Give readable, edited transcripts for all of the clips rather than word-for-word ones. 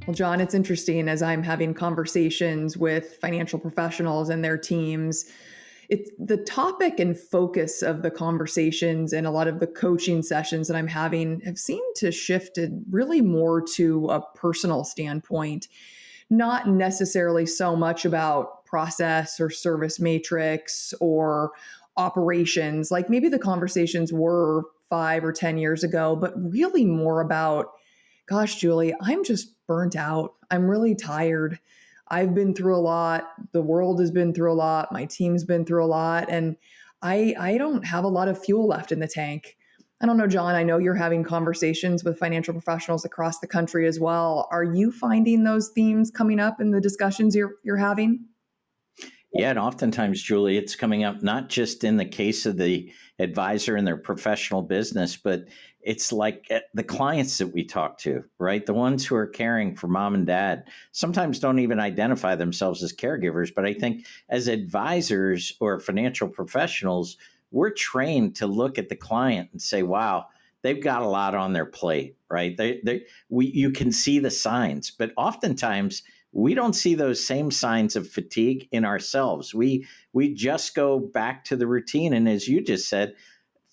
Well, John, it's interesting as I'm having conversations with financial professionals and their teams. It's the topic and focus of the conversations and a lot of the coaching sessions that I'm having have seemed to shifted really more to a personal standpoint, not necessarily so much about process or service matrix or operations like maybe the conversations were 5 or 10 years ago, but really more about, gosh, Julie, I'm just burnt out. I'm really tired. I've been through a lot. The world has been through a lot. My team's been through a lot. And I don't have a lot of fuel left in the tank. I don't know, John, I know you're having conversations with financial professionals across the country as well. Are you finding those themes coming up in the discussions you're having? Yeah, and oftentimes, Julie, it's coming up not just in the case of the advisor and their professional business, but it's like the clients that we talk to, right? The ones who are caring for mom and dad sometimes don't even identify themselves as caregivers. But I think as advisors or financial professionals, we're trained to look at the client and say, wow, they've got a lot on their plate, right? You can see the signs, but oftentimes we don't see those same signs of fatigue in ourselves. We just go back to the routine. And as you just said,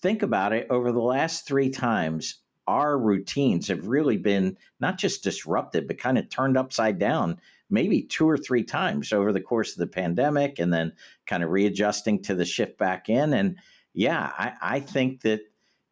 think about it. Over the last 3 times, our routines have really been not just disrupted, but kind of turned upside down, maybe 2 or 3 times over the course of the pandemic, and then kind of readjusting to the shift back in. And yeah, I think that,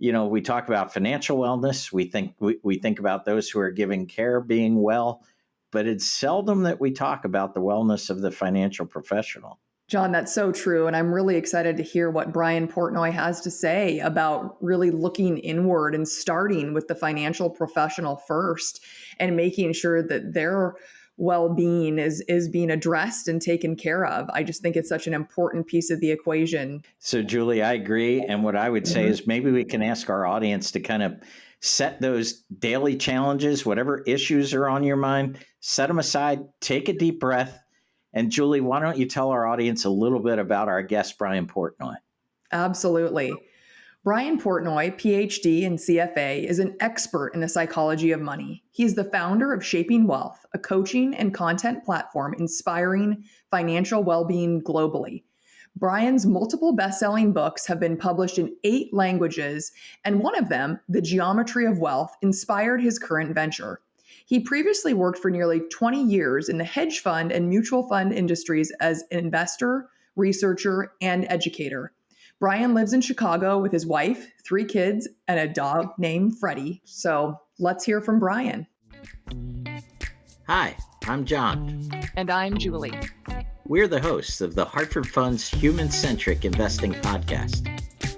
we talk about financial wellness. We think about those who are giving care being well, but it's seldom that we talk about the wellness of the financial professional. John, that's so true. And I'm really excited to hear what Brian Portnoy has to say about really looking inward and starting with the financial professional first and making sure that their well-being is being addressed and taken care of. I just think it's such an important piece of the equation. So, Julie, I agree. And what I would say is maybe we can ask our audience to kind of set those daily challenges, whatever issues are on your mind, set them aside, take a deep breath. And Julie, why don't you tell our audience a little bit about our guest, Brian Portnoy? Absolutely. Brian Portnoy, PhD and CFA, is an expert in the psychology of money. He's the founder of Shaping Wealth, a coaching and content platform inspiring financial well-being globally. Brian's multiple best-selling books have been published in 8 languages, and one of them, The Geometry of Wealth, inspired his current venture. He previously worked for nearly 20 years in the hedge fund and mutual fund industries as an investor, researcher, and educator. Brian lives in Chicago with his wife, 3 kids, and a dog named Freddie. So let's hear from Brian. Hi, I'm John. And I'm Julie. We're the hosts of the Hartford Fund's Human-Centric Investing Podcast.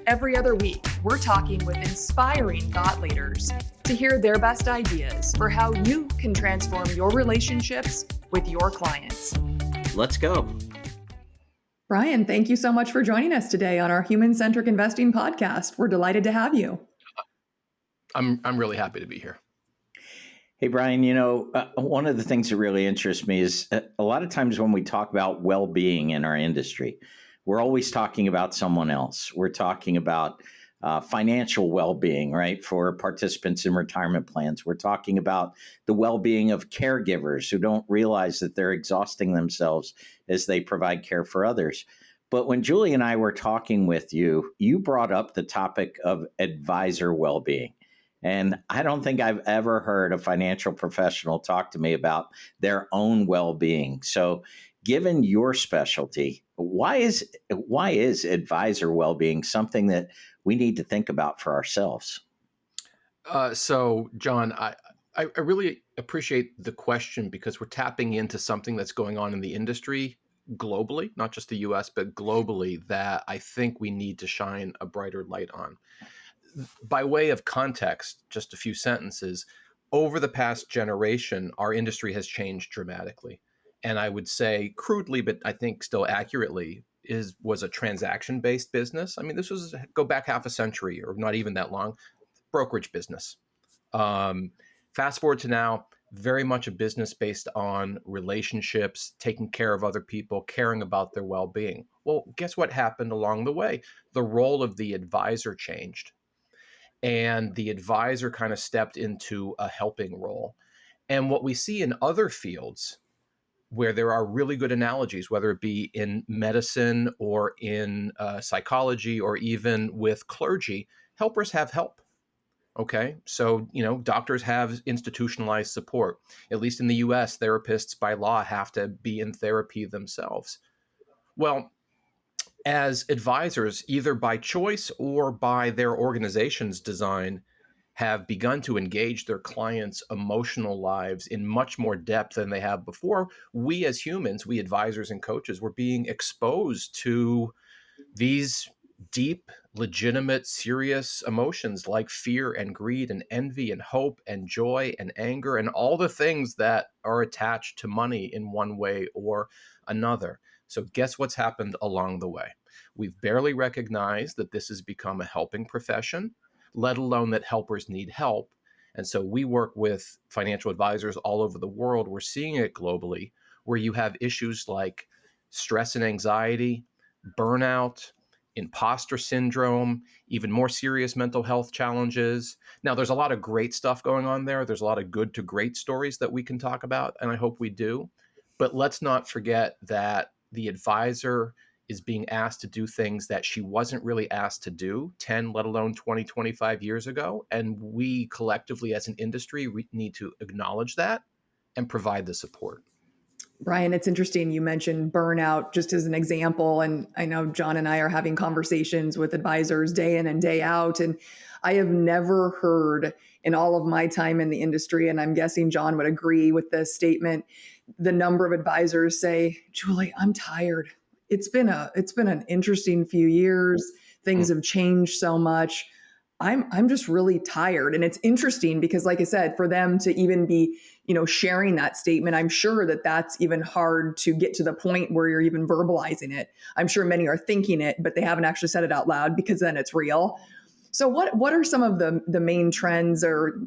Every other week, we're talking with inspiring thought leaders to hear their best ideas for how you can transform your relationships with your clients. Let's go. Brian, thank you so much for joining us today on our Human-Centric Investing Podcast. We're delighted to have you. I'm really happy to be here. Hey, Brian, one of the things that really interests me is a lot of times when we talk about well-being in our industry, we're always talking about someone else. We're talking about financial well-being, right, for participants in retirement plans. We're talking about the well-being of caregivers who don't realize that they're exhausting themselves as they provide care for others. But when Julie and I were talking with you, you brought up the topic of advisor well-being. And I don't think I've ever heard a financial professional talk to me about their own well-being. So given your specialty, why is advisor well-being something that we need to think about for ourselves? So, John, I really appreciate the question because we're tapping into something that's going on in the industry globally, not just the US, but globally, that I think we need to shine a brighter light on. By way of context, just a few sentences, over the past generation, our industry has changed dramatically. And I would say crudely, but I think still accurately, was a transaction-based business. I mean, this was go back half a century or not even that long, brokerage business. Fast forward to now, very much a business based on relationships, taking care of other people, caring about their well-being. Well, guess what happened along the way? The role of the advisor changed, and the advisor kind of stepped into a helping role. And what we see in other fields where there are really good analogies, whether it be in medicine or in psychology or even with clergy, helpers have help. Okay. So, doctors have institutionalized support. At least in the US, therapists by law have to be in therapy themselves. Well, as advisors, either by choice or by their organization's design, have begun to engage their clients' emotional lives in much more depth than they have before, we as humans, we advisors and coaches, were being exposed to these deep, legitimate, serious emotions like fear and greed and envy and hope and joy and anger and all the things that are attached to money in one way or another. So, guess what's happened along the way? We've barely recognized that this has become a helping profession, let alone that helpers need help. And so, we work with financial advisors all over the world. We're seeing it globally, where you have issues like stress and anxiety, burnout, imposter syndrome, even more serious mental health challenges. Now, there's a lot of great stuff going on there. There's a lot of good to great stories that we can talk about, and I hope we do. But let's not forget that the advisor is being asked to do things that she wasn't really asked to do 10, let alone 20, 25 years ago. And we collectively as an industry, we need to acknowledge that and provide the support. Brian, it's interesting. You mentioned burnout just as an example. And I know John and I are having conversations with advisors day in and day out. And I have never heard in all of my time in the industry, and I'm guessing John would agree with this statement, the number of advisors say, Julie, I'm tired. It's been an interesting few years. Things have changed so much. I'm just really tired. And it's interesting because, like I said, for them to even be, sharing that statement, I'm sure that that's even hard to get to the point where you're even verbalizing it. I'm sure many are thinking it, but they haven't actually said it out loud because then it's real. So what are some of the main trends, or,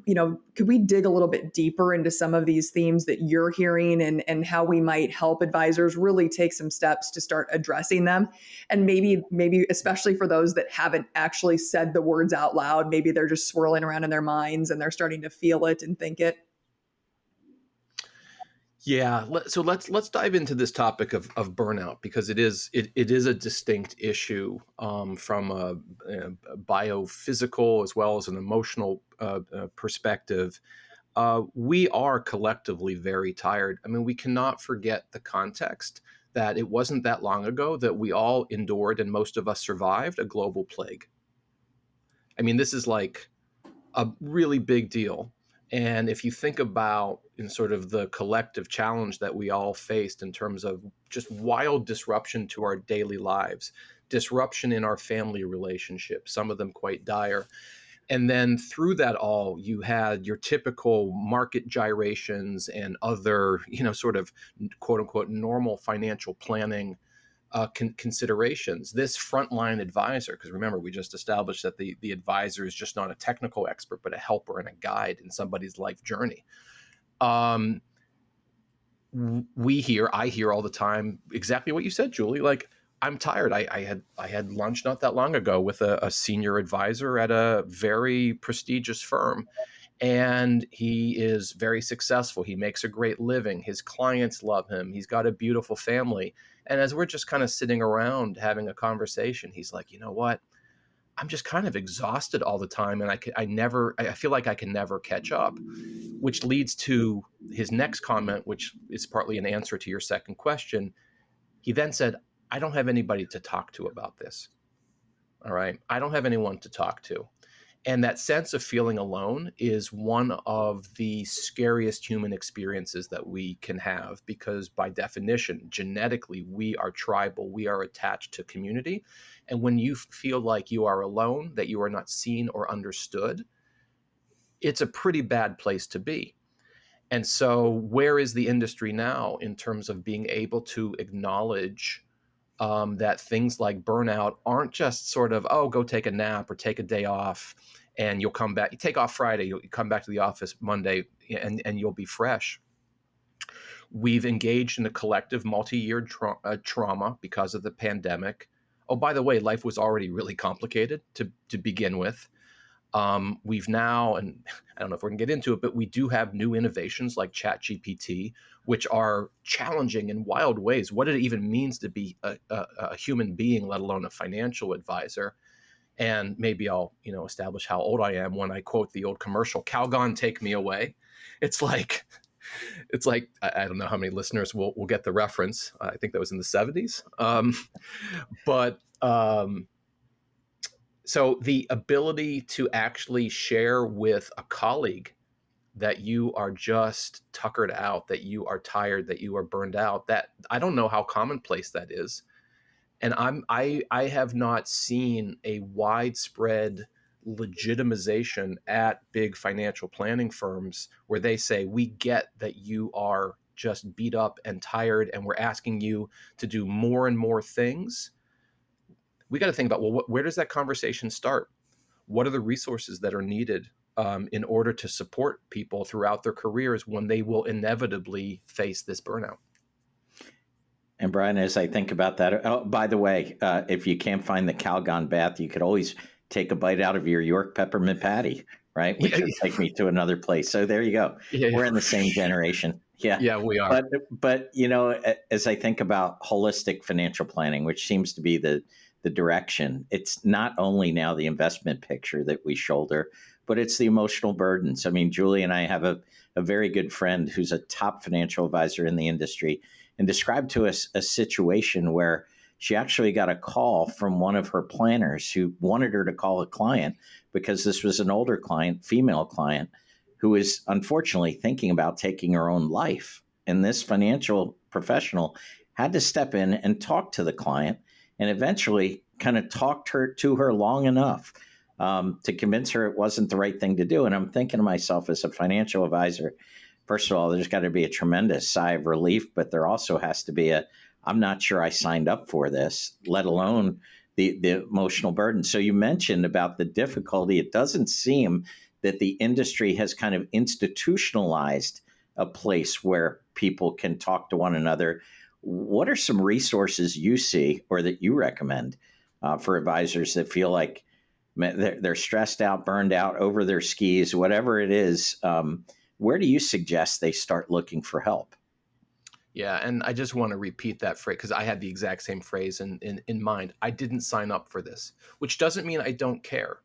could we dig a little bit deeper into some of these themes that you're hearing, and how we might help advisors really take some steps to start addressing them? And maybe especially for those that haven't actually said the words out loud, maybe they're just swirling around in their minds and they're starting to feel it and think it. Yeah, so let's dive into this topic of burnout, because it is a distinct issue from a biophysical as well as an emotional perspective. We are collectively very tired. I mean, we cannot forget the context that it wasn't that long ago that we all endured and most of us survived a global plague. I mean, this is like a really big deal. And if you think about in sort of the collective challenge that we all faced in terms of just wild disruption to our daily lives, disruption in our family relationships, some of them quite dire. And then through that all, you had your typical market gyrations and other, sort of quote unquote normal financial planning considerations. This frontline advisor, because remember, we just established that the advisor is just not a technical expert, but a helper and a guide in somebody's life journey. I hear all the time exactly what you said, Julie. Like, I'm tired. I had lunch not that long ago with a senior advisor at a very prestigious firm, and he is very successful. He makes a great living. His clients love him. He's got a beautiful family. And as we're just kind of sitting around having a conversation, he's like, you know what? I'm just kind of exhausted all the time, and I feel like I can never catch up, which leads to his next comment, which is partly an answer to your second question. He then said, I don't have anybody to talk to about this. All right. I don't have anyone to talk to. And that sense of feeling alone is one of the scariest human experiences that we can have, because by definition, genetically, we are tribal, we are attached to community. And when you feel like you are alone, that you are not seen or understood, it's a pretty bad place to be. And so where is the industry now in terms of being able to acknowledge that things like burnout aren't just sort of, oh, go take a nap or take a day off and you'll come back, you take off Friday, you'll come back to the office Monday, and you'll be fresh. We've engaged in a collective multi-year trauma because of the pandemic. Oh, by the way, life was already really complicated to begin with. We've now, and I don't know if we're going to get into it, but we do have new innovations like ChatGPT, which are challenging in wild ways. What it even means to be a human being, let alone a financial advisor. And maybe I'll, establish how old I am when I quote the old commercial, "Calgon, take me away." It's like, I don't know how many listeners will get the reference. I think that was in the 70s. But so the ability to actually share with a colleague that you are just tuckered out, that you are tired, that you are burned out, that I don't know how commonplace that is. And I have not seen a widespread legitimization at big financial planning firms where they say, we get that you are just beat up and tired, and we're asking you to do more and more things. We got to think about, well, where does that conversation start? What are the resources that are needed in order to support people throughout their careers when they will inevitably face this burnout? And Brian, as I think about that, oh, by the way, if you can't find the Calgon bath, you could always take a bite out of your York peppermint patty, right? Which would take me to another place. So there you go. Yeah, We're in the same generation. Yeah. Yeah, we are. But as I think about holistic financial planning, which seems to be the direction, it's not only now the investment picture that we shoulder, but it's the emotional burdens. I mean, Julie and I have a very good friend who's a top financial advisor in the industry, and described to us a situation where she actually got a call from one of her planners who wanted her to call a client because this was an older client, female client, who is unfortunately thinking about taking her own life. And this financial professional had to step in and talk to the client, and eventually kind of talked to her long enough to convince her it wasn't the right thing to do. And I'm thinking to myself, as a financial advisor, first of all, there's got to be a tremendous sigh of relief, but there also has to be I'm not sure I signed up for this, let alone the emotional burden. So you mentioned about the difficulty. It doesn't seem that the industry has kind of institutionalized a place where people can talk to one another. What are some resources you see or that you recommend for advisors that feel like they're stressed out, burned out, over their skis, whatever it is? Where do you suggest they start looking for help? Yeah, and I just want to repeat that phrase because I had the exact same phrase in mind. I didn't sign up for this, which doesn't mean I don't care,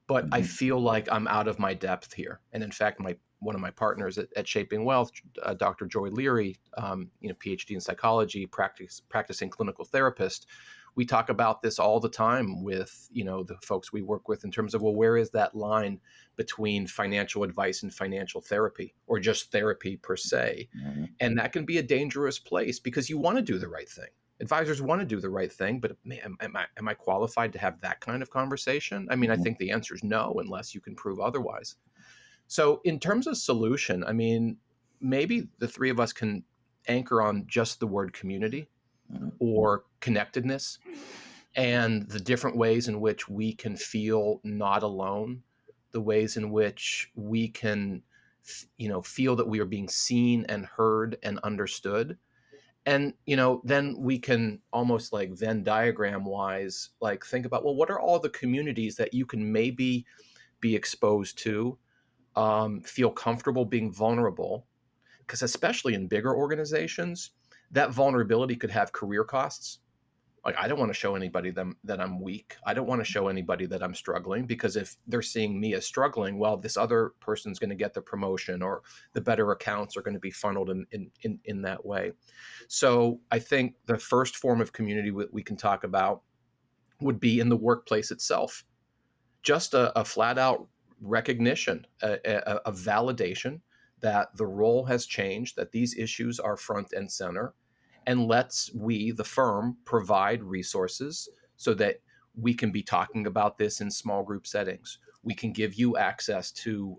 but I feel like I'm out of my depth here. And in fact, one of my partners at Shaping Wealth, Dr. Joy Leary, PhD in psychology, practicing clinical therapist, we talk about this all the time with, the folks we work with in terms of, well, where is that line between financial advice and financial therapy, or just therapy per se? Mm-hmm. And that can be a dangerous place because you want to do the right thing. Advisors want to do the right thing, but man, am I qualified to have that kind of conversation? I mean, I think the answer is no, unless you can prove otherwise. So in terms of solution, I mean, maybe the three of us can anchor on just the word community or connectedness, and the different ways in which we can feel not alone, the ways in which we can, feel that we are being seen and heard and understood. And, then we can almost like Venn diagram wise, like think about, well, what are all the communities that you can maybe be exposed to, feel comfortable being vulnerable? Because especially in bigger organizations, that vulnerability could have career costs. Like, I don't want to show anybody that I'm weak. I don't want to show anybody that I'm struggling, because if they're seeing me as struggling, well, this other person's going to get the promotion, or the better accounts are going to be funneled in that way. So I think the first form of community we can talk about would be in the workplace itself. Just a flat out recognition, a validation that the role has changed, that these issues are front and center, and we, the firm, provide resources so that we can be talking about this in small group settings. We can give you access to,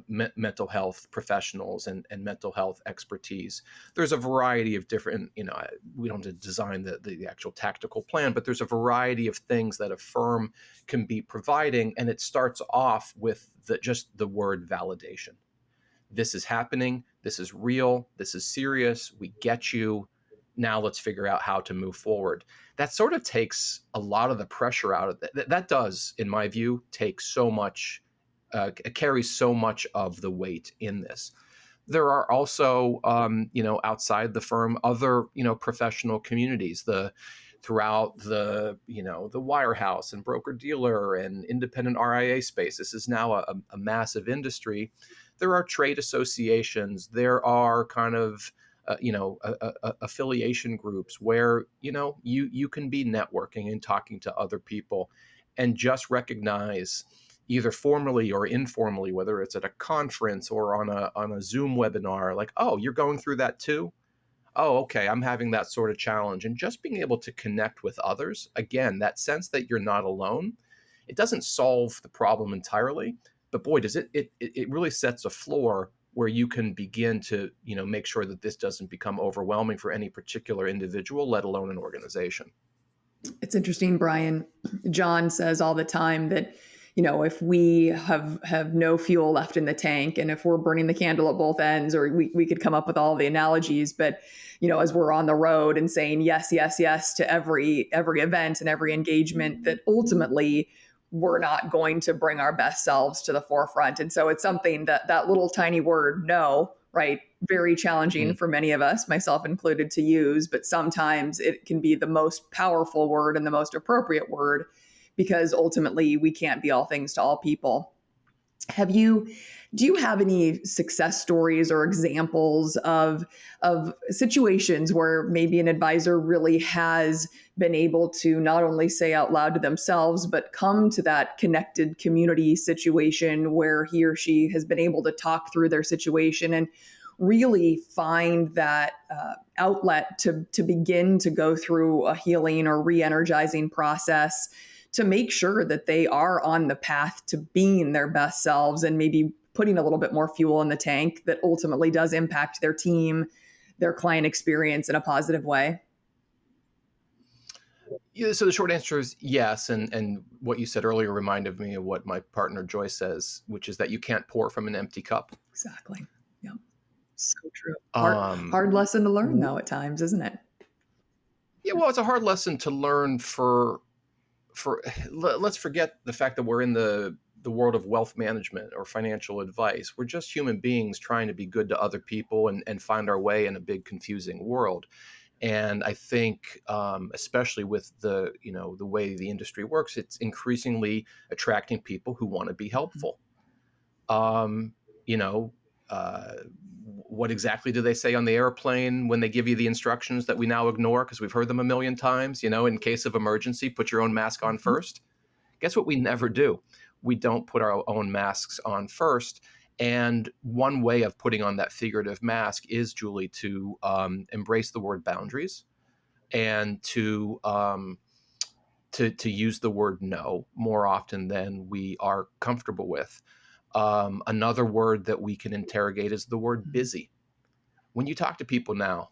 mental health professionals and mental health expertise. There's a variety of different, we don't have to design the actual tactical plan, but there's a variety of things that a firm can be providing. And it starts off with just the word validation. This is happening. This is real. This is serious. We get you. Now let's figure out how to move forward. That sort of takes a lot of the pressure out of it. That does, in my view, take so much, carries so much of the weight in this. There are also, outside the firm, other, professional communities, throughout the wirehouse and broker dealer and independent RIA space. This is now a massive industry. There are trade associations. There are kind of affiliation groups where you can be networking and talking to other people, and just recognize, either formally or informally, whether it's at a conference or on a Zoom webinar, like, oh, you're going through that too. Oh, okay, I'm having that sort of challenge. And just being able to connect with others, again, that sense that you're not alone, it doesn't solve the problem entirely, but boy, does it really sets a floor where you can begin to, make sure that this doesn't become overwhelming for any particular individual, let alone an organization. It's interesting, Brian. John says all the time that, if we have no fuel left in the tank, and if we're burning the candle at both ends, or we could come up with all the analogies, but as we're on the road and saying yes, yes, yes to every event and every engagement, that ultimately we're not going to bring our best selves to the forefront. And so it's something that little tiny word, no, right? Very challenging for many of us, myself included, to use, but sometimes it can be the most powerful word and the most appropriate word, because ultimately we can't be all things to all people. Do you have any success stories or examples of situations where maybe an advisor really has been able to not only say out loud to themselves, but come to that connected community situation where he or she has been able to talk through their situation and really find that outlet to begin to go through a healing or re-energizing process, to make sure that they are on the path to being their best selves, and maybe putting a little bit more fuel in the tank that ultimately does impact their team, their client experience in a positive way? Yeah, so the short answer is yes. And what you said earlier reminded me of what my partner Joyce says, which is that you can't pour from an empty cup. Exactly. Yeah. So true. Um, Hard lesson to learn, though, at times, isn't it? yeah, well, it's a hard lesson to learn let's forget the fact that we're in the world of wealth management or financial advice. We're just human beings trying to be good to other people and find our way in a big confusing world. And I think, especially with the way the industry works, it's increasingly attracting people who want to be helpful. Um, you know, uh, what exactly do they say on the airplane when they give you the instructions that we now ignore because we've heard them a million times? In case of emergency, put your own mask on first. Guess what we never do? We don't put our own masks on first. And one way of putting on that figurative mask is, Julie, to embrace the word boundaries, and to use the word no more often than we are comfortable with. Another word that we can interrogate is the word busy. When you talk to people now,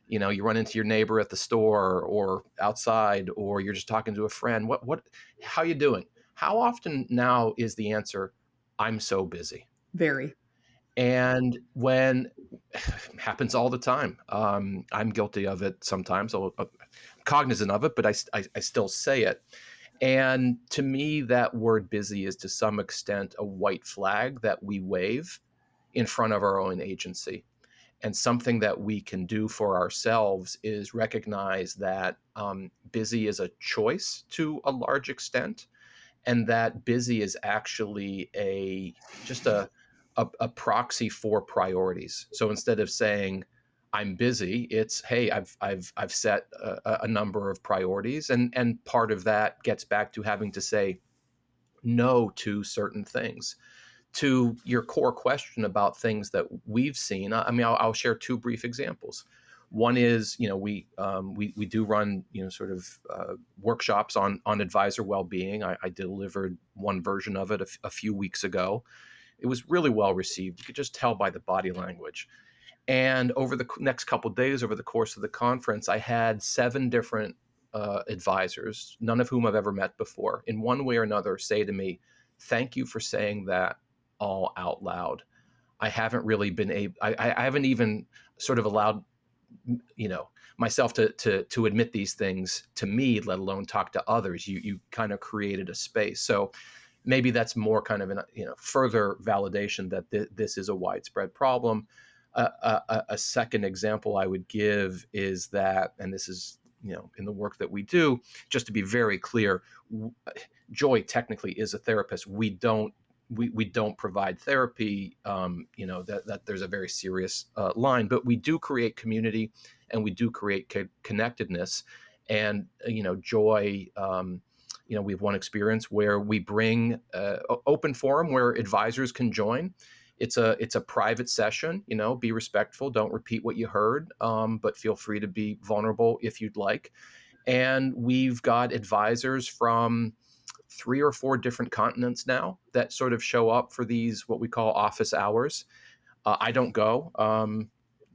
you run into your neighbor at the store or outside, or you're just talking to a friend. How you doing? How often now is the answer, I'm so busy? Very. And when happens all the time, I'm guilty of it sometimes. I'm cognizant of it, but I still say it. And to me, that word busy is to some extent a white flag that we wave in front of our own agency. And something that we can do for ourselves is recognize that busy is a choice to a large extent, and that busy is actually just a proxy for priorities. So instead of saying I'm busy, it's, hey, I've set a number of priorities, and part of that gets back to having to say no to certain things. To your core question about things that we've seen, I mean, I'll share two brief examples. One is, we do run, sort of workshops on advisor well-being. I delivered one version of it a few weeks ago. It was really well received. You could just tell by the body language. And over the next couple of days, over the course of the conference, I had 7 different advisors, none of whom I've ever met before, in one way or another, say to me, "Thank you for saying that all out loud. I haven't really been able. I haven't even sort of allowed, myself to admit these things to me, let alone talk to others. You kind of created a space." So maybe that's more kind of further validation that this is a widespread problem. A second example I would give is that, and this is in the work that we do, just to be very clear, Joy technically is a therapist. We don't provide therapy. That there's a very serious line, but we do create community and we do create connectedness. And Joy. We have one experience where we bring open forum where advisors can join. It's a private session. Be respectful. Don't repeat what you heard, but feel free to be vulnerable if you'd like. And we've got advisors from 3 or 4 different continents now that sort of show up for these what we call office hours. I don't go.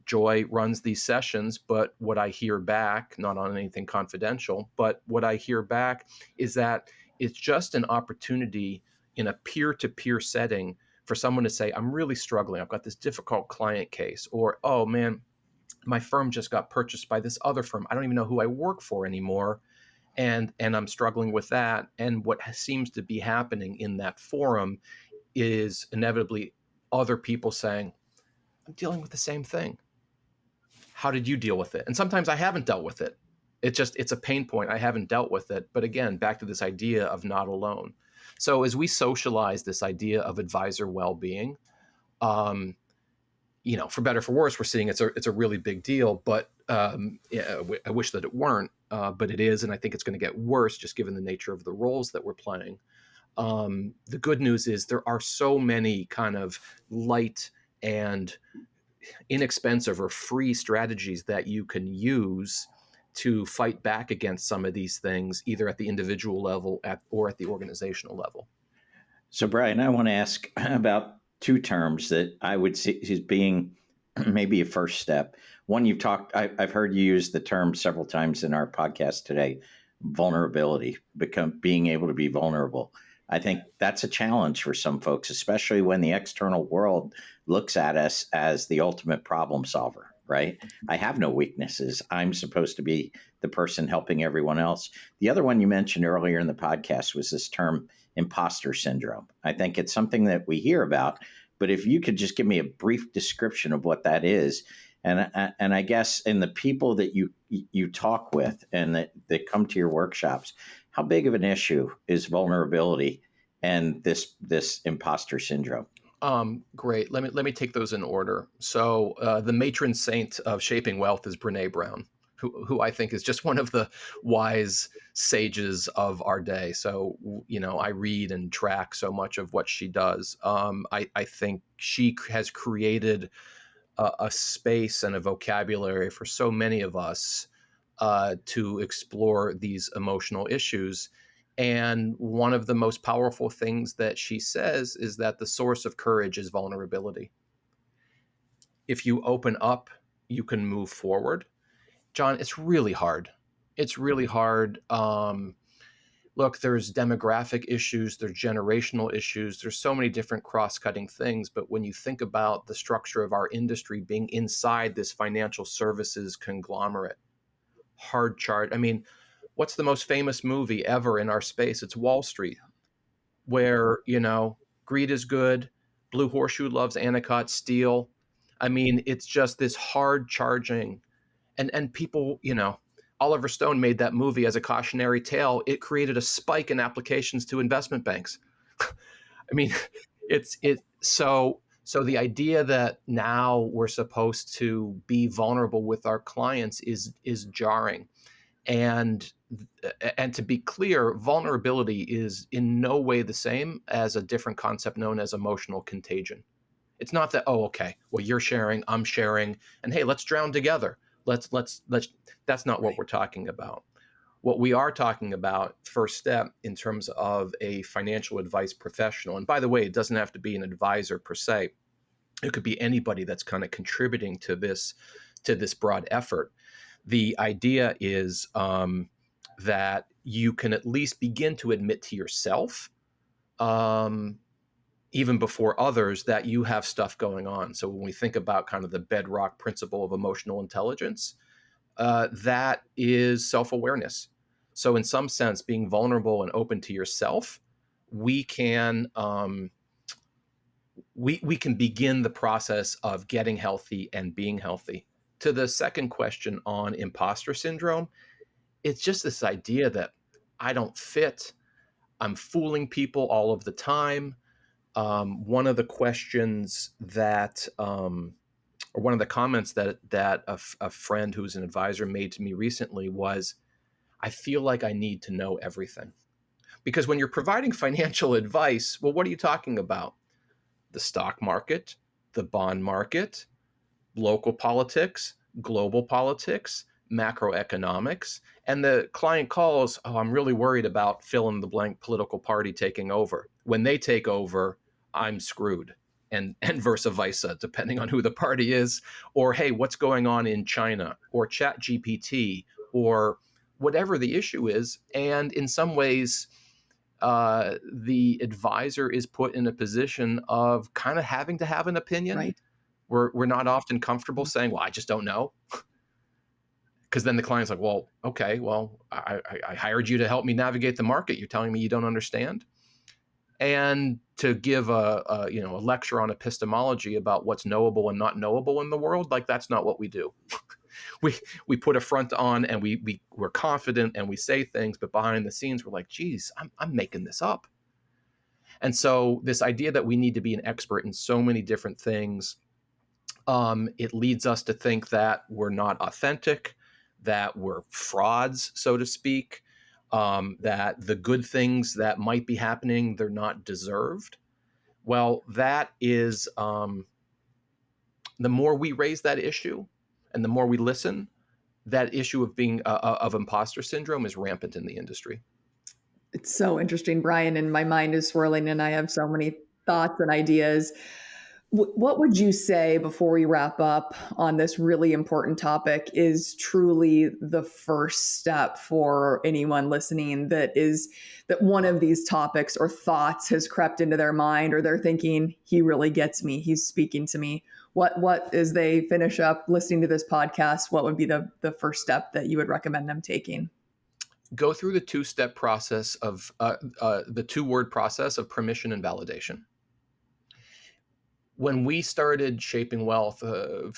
Joy runs these sessions, but what I hear back, not on anything confidential, but what I hear back is that it's just an opportunity in a peer-to-peer setting for someone to say, "I'm really struggling. I've got this difficult client case," or, "Oh man, my firm just got purchased by this other firm. I don't even know who I work for anymore. And I'm struggling with that." And what seems to be happening in that forum is inevitably other people saying, "I'm dealing with the same thing. How did you deal with it?" And sometimes I haven't dealt with it. It's a pain point. I haven't dealt with it. But again, back to this idea of not alone. So as we socialize this idea of advisor well-being, for better or for worse, we're seeing it's a really big deal. But I wish that it weren't, but it is, and I think it's going to get worse just given the nature of the roles that we're playing. The good news is there are so many kind of light and inexpensive or free strategies that you can use to fight back against some of these things, either at the individual level or at the organizational level. So, Brian, I want to ask about 2 terms that I would see as being maybe a first step. One, I've heard you use the term several times in our podcast today, vulnerability, being able to be vulnerable. I think that's a challenge for some folks, especially when the external world looks at us as the ultimate problem solver, right? I have no weaknesses. I'm supposed to be the person helping everyone else. The other one you mentioned earlier in the podcast was this term imposter syndrome. I think it's something that we hear about, but if you could just give me a brief description of what that is. And I guess in the people that you talk with and that come to your workshops, how big of an issue is vulnerability and this imposter syndrome? Great. Let me take those in order. So the matron saint of shaping wealth is Brene Brown, who I think is just one of the wise sages of our day. So I read and track so much of what she does. I think she has created a space and a vocabulary for so many of us to explore these emotional issues. And one of the most powerful things that she says is that the source of courage is vulnerability. If you open up, you can move forward. John, it's really hard. It's really hard. Look, there's demographic issues, there's generational issues, there's so many different cross-cutting things. But when you think about the structure of our industry being inside this financial services conglomerate, hard chart. I mean, what's the most famous movie ever in our space? It's Wall Street, where, greed is good, Blue Horseshoe loves Anacott Steel. I mean, it's just this hard charging. And people, Oliver Stone made that movie as a cautionary tale. It created a spike in applications to investment banks. I mean, so the idea that now we're supposed to be vulnerable with our clients is jarring. And to be clear, vulnerability is in no way the same as a different concept known as emotional contagion. It's not that, oh, okay, well, you're sharing, I'm sharing, and hey, let's drown together. let's that's not what we're talking about. What we are talking about, first step in terms of a financial advice professional, and by the way, it doesn't have to be an advisor per se. It could be anybody that's kind of contributing to this broad effort. The idea is that you can at least begin to admit to yourself, even before others, that you have stuff going on. So when we think about kind of the bedrock principle of emotional intelligence, that is self-awareness. So in some sense, being vulnerable and open to yourself, we can we can begin the process of getting healthy and being healthy. To the second question on imposter syndrome, it's just this idea that I don't fit. I'm fooling people all of the time. One of the questions that, or one of the comments that a friend who's an advisor made to me recently was, I feel like I need to know everything. Because when you're providing financial advice, well, what are you talking about? The stock market, the bond market, local politics, global politics, macroeconomics. And the client calls, oh, I'm really worried about fill in the blank political party taking over. When they take over, I'm screwed. And vice versa, depending on who the party is. Or, hey, what's going on in China? Or Chat GPT, or whatever the issue is. And in some ways, the advisor is put in a position of kind of having to have an opinion. Right. We're not often comfortable saying, well, I just don't know. Because then the client's like, well, okay, well, I hired you to help me navigate the market. You're telling me you don't understand? And to give a lecture on epistemology about what's knowable and not knowable in the world, like that's not what we do. We put a front on and we're confident and we say things, but behind the scenes we're like, geez, I'm making this up. And so this idea that we need to be an expert in so many different things, it leads us to think that we're not authentic, that we're frauds, so to speak, that the good things that might be happening, they're not deserved. Well, that is, the more we raise that issue and the more we listen, that issue of being of imposter syndrome is rampant in the industry. It's so interesting, Brian, and my mind is swirling and I have so many thoughts and ideas. What would you say before we wrap up on this really important topic is truly the first step for anyone listening that one of these topics or thoughts has crept into their mind, or they're thinking, he really gets me, he's speaking to me. What as they finish up listening to this podcast, what would be the first step that you would recommend them taking? Go through the two-step process of the two-word process of permission and validation. When we started Shaping Wealth a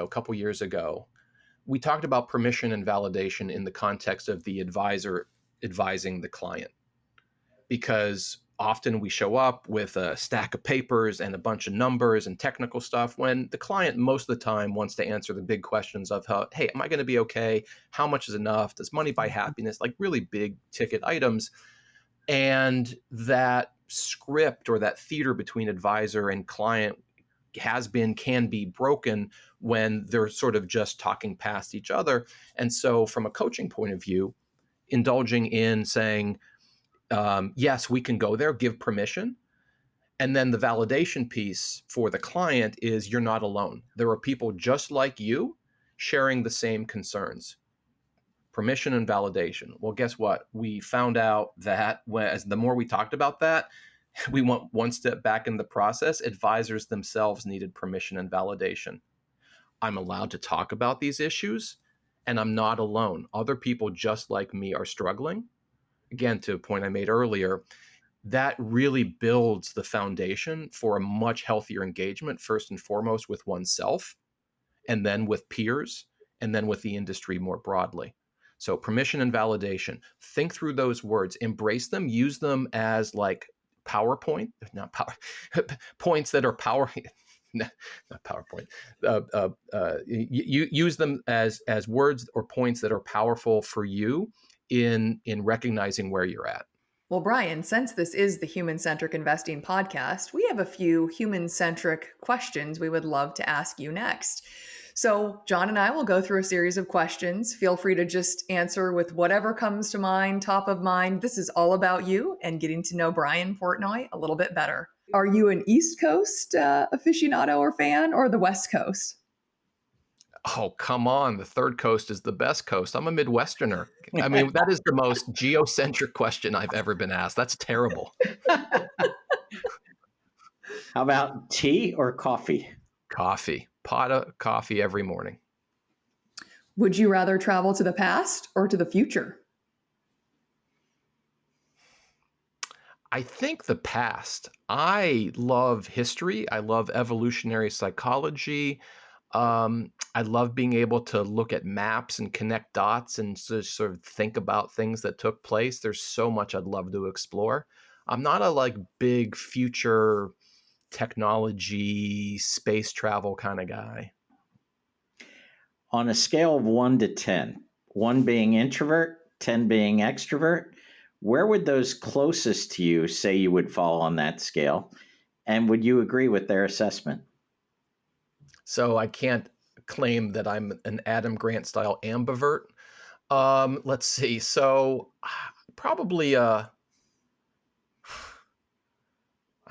couple years ago, we talked about permission and validation in the context of the advisor advising the client. Because often we show up with a stack of papers and a bunch of numbers and technical stuff when the client most of the time wants to answer the big questions of, hey, am I going to be okay? How much is enough? Does money buy happiness? Like really big ticket items. And that script or that theater between advisor and client can be broken when they're sort of just talking past each other. And so from a coaching point of view, indulging in saying, yes, we can go there, give permission. And then the validation piece for the client is you're not alone. There are people just like you sharing the same concerns. Permission and validation. Well, guess what? We found out that as the more we talked about that, we went one step back in the process. Advisors themselves needed permission and validation. I'm allowed to talk about these issues, and I'm not alone. Other people just like me are struggling. Again, to a point I made earlier, that really builds the foundation for a much healthier engagement, first and foremost with oneself, and then with peers, and then with the industry more broadly. So permission and validation, think through those words, embrace them, use them as like PowerPoint, not power, points that are not PowerPoint. Use them as words or points that are powerful for you in recognizing where you're at. Well, Brian, since this is the Human-Centric Investing podcast, we have a few human-centric questions we would love to ask you next. So, John and I will go through a series of questions. Feel free to just answer with whatever comes to mind, top of mind. This is all about you and getting to know Brian Portnoy a little bit better. Are you an East Coast aficionado or fan, or the West Coast? Oh, come on. The third coast is the best coast. I'm a Midwesterner. I mean, that is the most geocentric question I've ever been asked. That's terrible. How about tea or coffee? Coffee. Pot of coffee every morning. Would you rather travel to the past or to the future? I think the past. I love history. I love evolutionary psychology. I love being able to look at maps and connect dots and sort of think about things that took place. There's so much I'd love to explore. I'm not a big future technology, space travel kind of guy. On a scale of 1 to 10, 1 being introvert, 10 being extrovert, where would those closest to you say you would fall on that scale? And would you agree with their assessment? So I can't claim that I'm an Adam Grant style ambivert. Let's see. So probably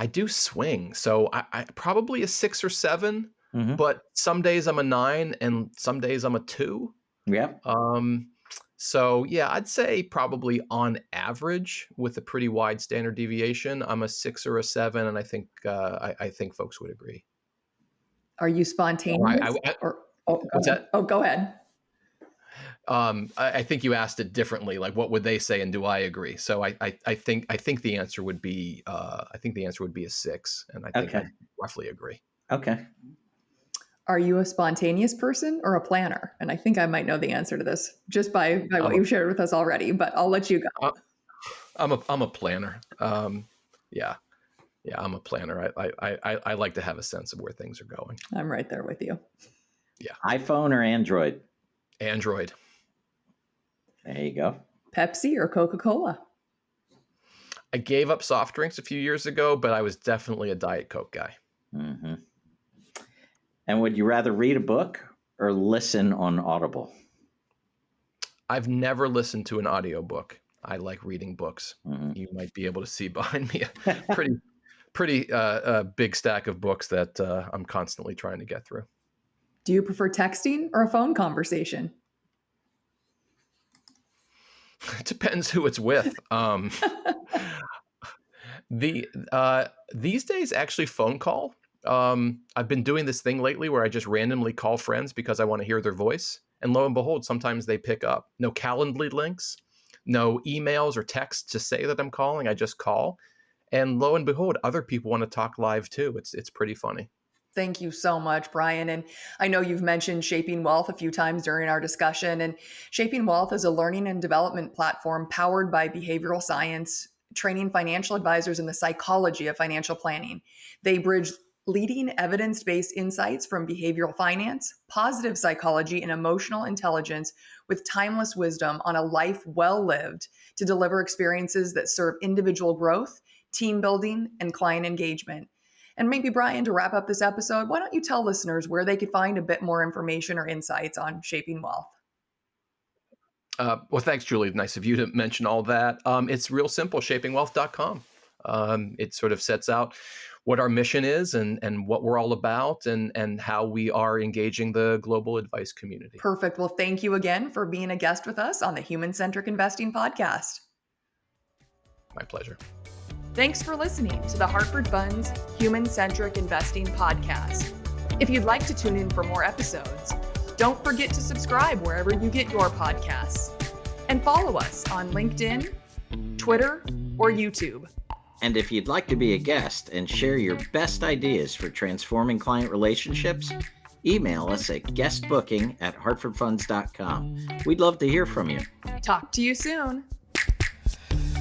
I do swing. So I probably a 6 or 7, but some days I'm a 9 and some days I'm a 2. Yeah. So yeah, I'd say probably on average, with a pretty wide standard deviation, I'm a 6 or a 7, and I think folks would agree. Are you spontaneous? What's that? Oh, go ahead. I think you asked it differently. Like, what would they say, and do I agree? So I think the answer would be a 6, and I think I roughly agree. Okay. Are you a spontaneous person or a planner? And I think I might know the answer to this just by what you've shared with us already, but I'll let you go. I'm a planner. Yeah, I'm a planner. I like to have a sense of where things are going. I'm right there with you. Yeah. iPhone or Android? Android. There you go. Pepsi or Coca-Cola? I gave up soft drinks a few years ago, but I was definitely a Diet Coke guy. Mm-hmm. And would you rather read a book or listen on Audible? I've never listened to an audiobook. I like reading books. Mm-hmm. You might be able to see behind me a pretty big stack of books that I'm constantly trying to get through. Do you prefer texting or a phone conversation? It depends who it's with. These days, actually, phone call. I've been doing this thing lately where I just randomly call friends because I want to hear their voice. And lo and behold, sometimes they pick up. No Calendly links, no emails or texts to say that I'm calling. I just call. And lo and behold, other people want to talk live too. It's pretty funny. Thank you so much, Brian. And I know you've mentioned Shaping Wealth a few times during our discussion. And Shaping Wealth is a learning and development platform powered by behavioral science, training financial advisors in the psychology of financial planning. They bridge leading evidence-based insights from behavioral finance, positive psychology, and emotional intelligence with timeless wisdom on a life well lived to deliver experiences that serve individual growth, team building, and client engagement. And maybe, Brian, to wrap up this episode, why don't you tell listeners where they could find a bit more information or insights on Shaping Wealth? Well, thanks, Julie. Nice of you to mention all that. It's real simple, shapingwealth.com. It sort of sets out what our mission is and what we're all about and how we are engaging the global advice community. Perfect. Well, thank you again for being a guest with us on the Human Centric Investing Podcast. My pleasure. Thanks for listening to the Hartford Funds Human Centric Investing Podcast. If you'd like to tune in for more episodes, don't forget to subscribe wherever you get your podcasts and follow us on LinkedIn, Twitter, or YouTube. And if you'd like to be a guest and share your best ideas for transforming client relationships, email us at guestbooking@hartfordfunds.com. We'd love to hear from you. Talk to you soon.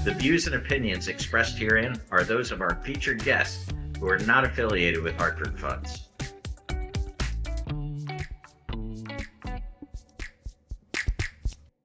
The views and opinions expressed herein are those of our featured guests who are not affiliated with Hartford Funds.